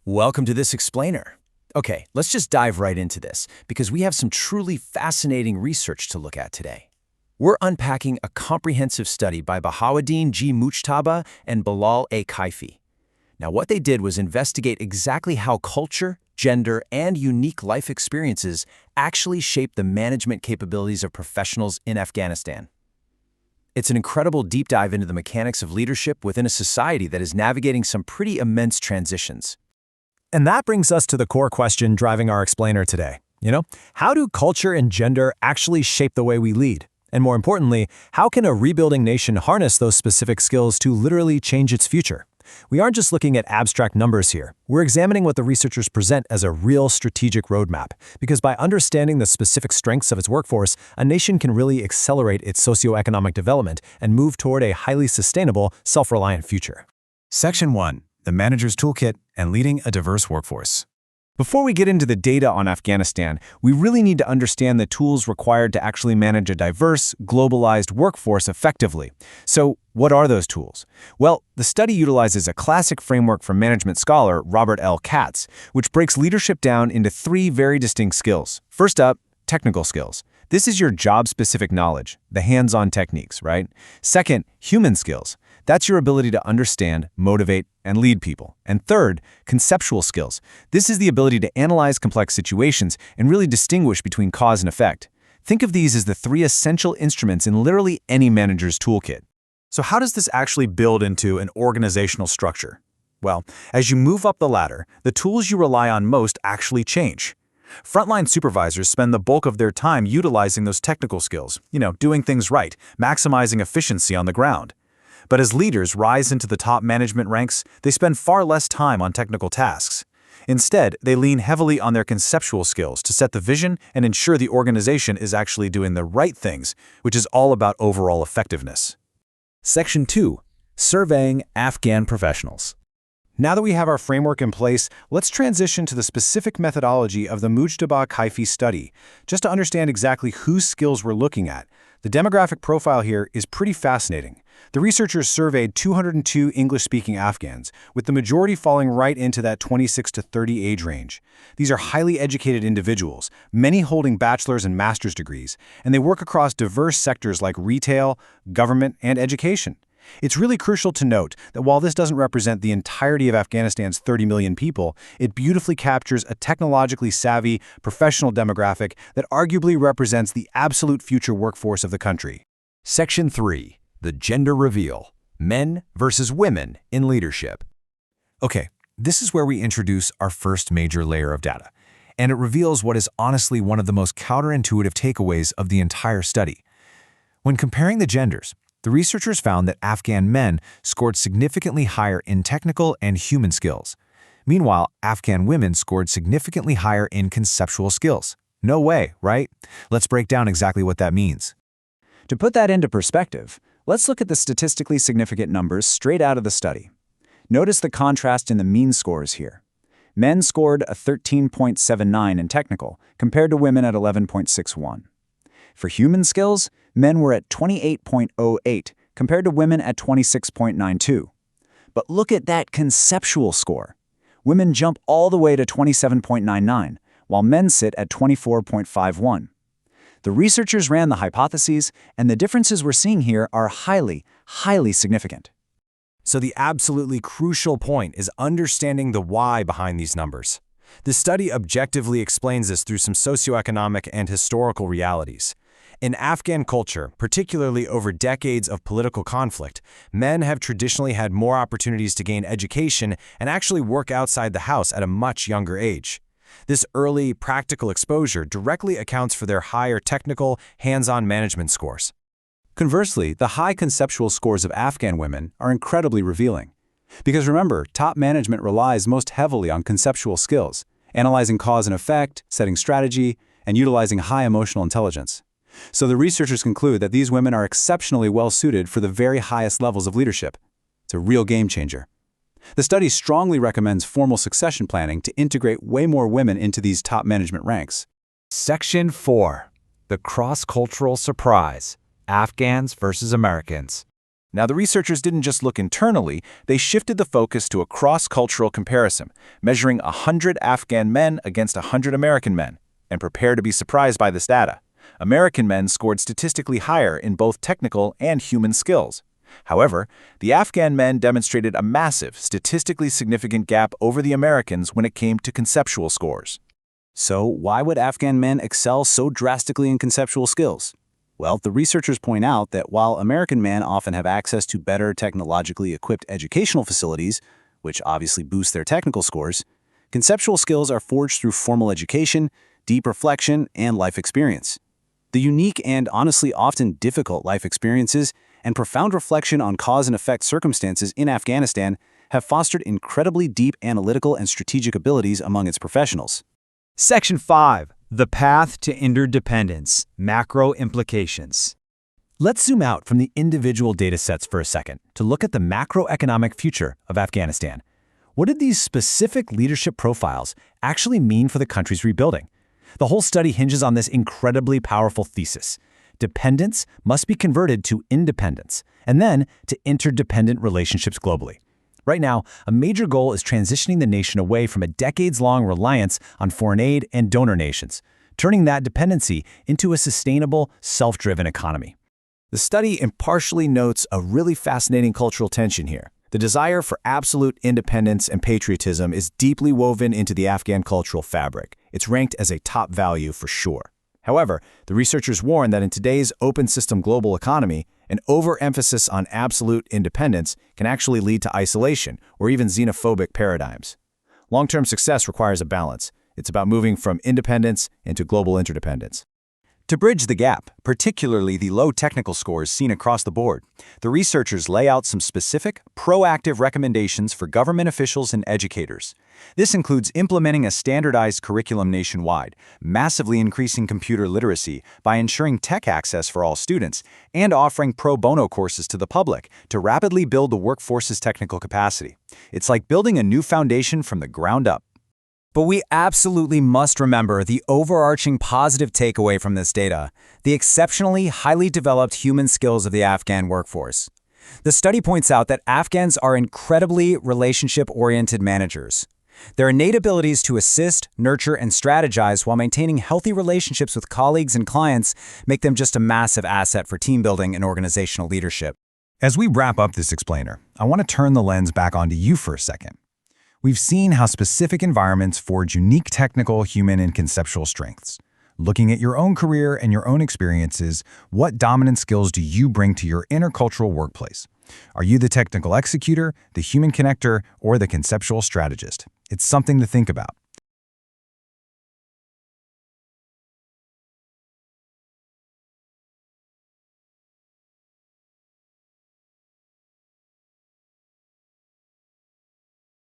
Welcome to this explainer. Okay, let's just dive right into this because we have some truly fascinating research to look at today. We're unpacking a comprehensive study by Bahauddin G. Mujtaba and Bilal A. Kaifi. Now, what they did was investigate exactly how culture, gender, and unique life experiences actually shape the management capabilities of professionals in Afghanistan. It's an incredible deep dive into the mechanics of leadership within a society that is navigating some pretty immense transitions. And that brings us to the core question driving our explainer today. How do culture and gender actually shape the way we lead? And more importantly, how can a rebuilding nation harness those specific skills to literally change its future? We aren't just looking at abstract numbers here. We're examining what the researchers present as a real strategic roadmap, because by understanding the specific strengths of its workforce, a nation can really accelerate its socioeconomic development and move toward a highly sustainable, self-reliant future. Section 1. The Manager's Toolkit and Leading a Diverse Workforce. Before we get into the data on Afghanistan, we really need to understand the tools required to actually manage a diverse, globalized workforce effectively. So, what are those tools? Well, the study utilizes a classic framework from management scholar Robert L. Katz, which breaks leadership down into three very distinct skills. First up, technical skills. This is your job-specific knowledge, the hands-on techniques, right? Second, human skills. That's your ability to understand, motivate, and lead people. And third, conceptual skills. This is the ability to analyze complex situations and really distinguish between cause and effect. Think of these as the three essential instruments in literally any manager's toolkit. So how does this actually build into an organizational structure? Well, as you move up the ladder, the tools you rely on most actually change. Frontline supervisors spend the bulk of their time utilizing those technical skills, doing things right, maximizing efficiency on the ground. But as leaders rise into the top management ranks, they spend far less time on technical tasks. Instead, they lean heavily on their conceptual skills to set the vision and ensure the organization is actually doing the right things, which is all about overall effectiveness. Section 2. Surveying Afghan Professionals. Now that we have our framework in place, let's transition to the specific methodology of the Mujtaba Kaifi study, just to understand exactly whose skills we're looking at. The demographic profile here is pretty fascinating. The researchers surveyed 202 English-speaking Afghans, with the majority falling right into that 26 to 30 age range. These are highly educated individuals, many holding bachelor's and master's degrees, and they work across diverse sectors like retail, government, and education. It's really crucial to note that while this doesn't represent the entirety of Afghanistan's 30 million people, it beautifully captures a technologically savvy, professional demographic that arguably represents the absolute future workforce of the country. Section 3. The Gender Reveal. Men versus Women in Leadership. Okay, this is where we introduce our first major layer of data, and it reveals what is honestly one of the most counterintuitive takeaways of the entire study. When comparing the genders, the researchers found that Afghan men scored significantly higher in technical and human skills. Meanwhile, Afghan women scored significantly higher in conceptual skills. No way, right? Let's break down exactly what that means. To put that into perspective, let's look at the statistically significant numbers straight out of the study. Notice the contrast in the mean scores here. Men scored a 13.79 in technical, compared to women at 11.61. For human skills, men were at 28.08, compared to women at 26.92. But look at that conceptual score. Women jump all the way to 27.99, while men sit at 24.51. The researchers ran the hypotheses, and the differences we're seeing here are highly, highly significant. So the absolutely crucial point is understanding the why behind these numbers. The study objectively explains this through some socioeconomic and historical realities. In Afghan culture, particularly over decades of political conflict, men have traditionally had more opportunities to gain education and actually work outside the house at a much younger age. This early, practical exposure directly accounts for their higher technical, hands-on management scores. Conversely, the high conceptual scores of Afghan women are incredibly revealing. Because remember, top management relies most heavily on conceptual skills, analyzing cause and effect, setting strategy, and utilizing high emotional intelligence. So the researchers conclude that these women are exceptionally well-suited for the very highest levels of leadership. It's a real game changer. The study strongly recommends formal succession planning to integrate way more women into these top management ranks. Section 4. The Cross-Cultural Surprise. Afghans versus Americans. Now, the researchers didn't just look internally, they shifted the focus to a cross-cultural comparison, measuring 100 Afghan men against 100 American men. And prepare to be surprised by this data. American men scored statistically higher in both technical and human skills. However, the Afghan men demonstrated a massive, statistically significant gap over the Americans when it came to conceptual scores. So, why would Afghan men excel so drastically in conceptual skills? Well, the researchers point out that while American men often have access to better technologically equipped educational facilities, which obviously boost their technical scores, conceptual skills are forged through formal education, deep reflection, and life experience. The unique and honestly often difficult life experiences and profound reflection on cause and effect circumstances in Afghanistan have fostered incredibly deep analytical and strategic abilities among its professionals. Section 5. The Path to Interdependence. Macro Implications. Let's zoom out from the individual data sets for a second to look at the macroeconomic future of Afghanistan. What did these specific leadership profiles actually mean for the country's rebuilding? The whole study hinges on this incredibly powerful thesis. Dependence must be converted to independence, and then to interdependent relationships globally. Right now, a major goal is transitioning the nation away from a decades-long reliance on foreign aid and donor nations, turning that dependency into a sustainable, self-driven economy. The study impartially notes a really fascinating cultural tension here. The desire for absolute independence and patriotism is deeply woven into the Afghan cultural fabric. It's ranked as a top value for sure. However, the researchers warn that in today's open system global economy, an overemphasis on absolute independence can actually lead to isolation or even xenophobic paradigms. Long-term success requires a balance. It's about moving from independence into global interdependence. To bridge the gap, particularly the low technical scores seen across the board, the researchers lay out some specific, proactive recommendations for government officials and educators. This includes implementing a standardized curriculum nationwide, massively increasing computer literacy by ensuring tech access for all students, and offering pro bono courses to the public to rapidly build the workforce's technical capacity. It's like building a new foundation from the ground up. But we absolutely must remember the overarching positive takeaway from this data, the exceptionally highly developed human skills of the Afghan workforce. The study points out that Afghans are incredibly relationship-oriented managers. Their innate abilities to assist, nurture, and strategize while maintaining healthy relationships with colleagues and clients make them just a massive asset for team building and organizational leadership. As we wrap up this explainer, I want to turn the lens back onto you for a second. We've seen how specific environments forge unique technical, human, and conceptual strengths. Looking at your own career and your own experiences, what dominant skills do you bring to your intercultural workplace? Are you the technical executor, the human connector, or the conceptual strategist? It's something to think about.